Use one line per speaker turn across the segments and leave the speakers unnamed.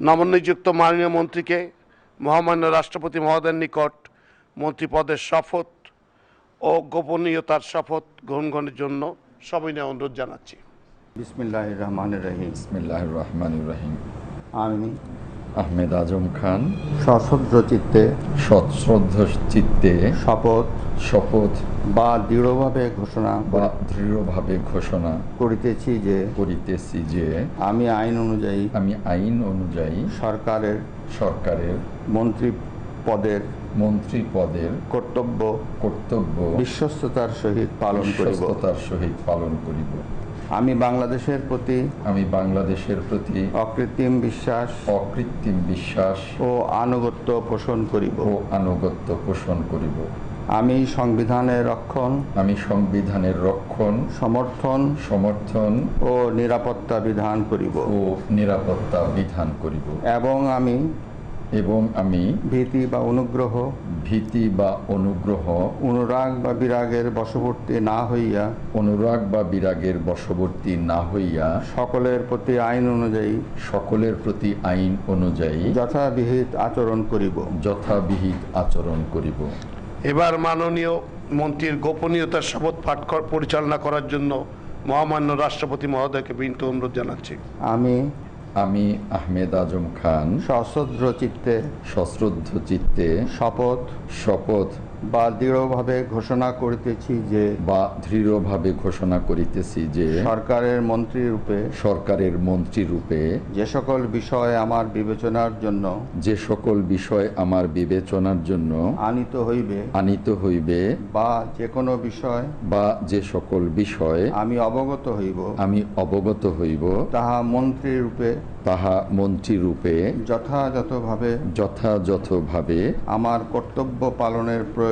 নবনিযুক্ত মাননীয় মন্ত্রীকে মহামান্য রাষ্ট্রপতি মহোদয়ের নিকট মন্ত্রী পদের শপথ ও গোপনীয়তার শপথ গ্রহণের জন্য সবিনয় অনুরোধ জানাচ্ছি।
বিসমিল্লাহির রহমানির রহিম।
বিসমিল্লাহির রহমানির রহিম।
আমি
আহমেদ আজম খান
সশ্রদ্ধ
চিত্তে শপথ
বা দৃঢ়ভাবে ঘোষণা করিতেছি যে আমি আইন অনুযায়ী সরকারের মন্ত্রী পদের কর্তব্য বিশ্বস্ততার সহিত পালন করিব। আমি বাংলাদেশের প্রতি অকৃত্রিম বিশ্বাস ও আনুগত্য পোষণ করিব। আমি সংবিধানের রক্ষণ সমর্থন ও নিরাপত্তা বিধান করিব এবং আমি ভীতি বা অনুগ্রহ অনুরাগ বা বিরাগের বশবর্তী না হইয়া সকলের প্রতি আইন অনুযায়ী যথাবিহিত আচরণ করিব।
এবার মাননীয় মন্ত্রীর গোপনীয়তার শপথ পাঠ পরিচালনা করার জন্য মহামান্য রাষ্ট্রপতি মহোদয়কে বিনীত অনুরোধ জানাচ্ছি।
আমি আহমেদ আজম খান
সশ্রদ্ধ চিত্তে শপথ বা দৃঢ়ভাবে ঘোষণা করিতেছি যে সরকারের মন্ত্রী রূপে যে সকল বিষয় আমার বিবেচনার জন্য আনিত হইবে বা যে সকল বিষয় আমি অবগত হইব তাহা মন্ত্রী রূপে যথাযথভাবে আমার কর্তব্য পালনের প্রয়োজন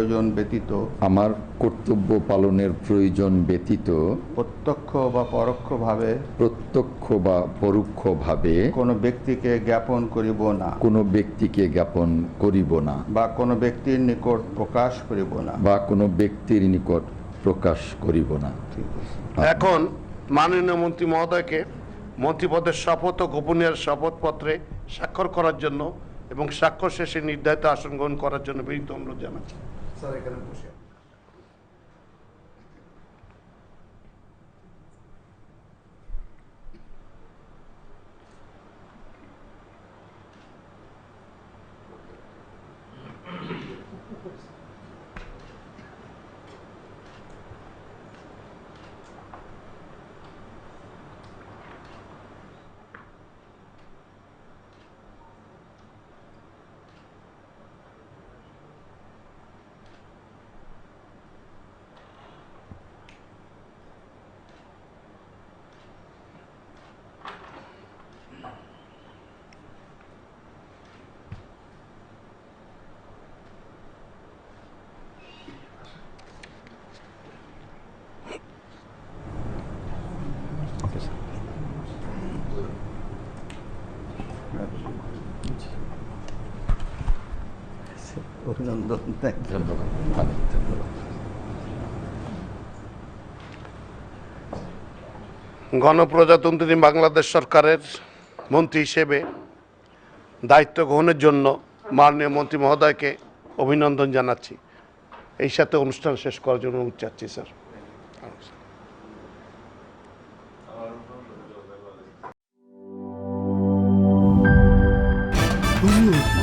ব্যতীত প্রত্যক্ষ বা পরোক্ষভাবে কোনো ব্যক্তিকে জ্ঞাপন করিব না বা কোনো ব্যক্তির নিকট প্রকাশ করিব না।
এখন মাননীয় মন্ত্রী মহোদয়কে মন্ত্রীপদের শপথ ও গোপনীয়তার শপথপত্রে স্বাক্ষর করার জন্য এবং স্বাক্ষর শেষে নির্ধারিত আসন গ্রহণ করার জন্য বিনীত অনুরোধ জানাচ্ছি। স্যার, এখানে বসে
অভিনন্দন।
ধন্যবাদ।
গণপ্রজাতন্ত্রী বাংলাদেশ সরকারের মন্ত্রী হিসেবে দায়িত্ব গ্রহণের জন্য মাননীয় মন্ত্রী মহোদয়কে অভিনন্দন জানাচ্ছি। এই সাথে অনুষ্ঠান শেষ করার জন্য অনুরোধ চাচ্ছি। স্যার,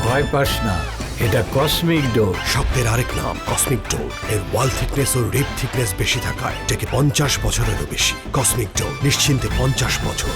ভয় পাস না, এটা কসমিক ডোর।
স্বপ্নের আরেক নাম কসমিক ডোর। এর ওয়াল থিকনেস ও রিপ থিকনেস বেশি থাকায় এটাকে 50 বছরেরও বেশি। কসমিক ডোর, নিশ্চিন্তে 50 বছর।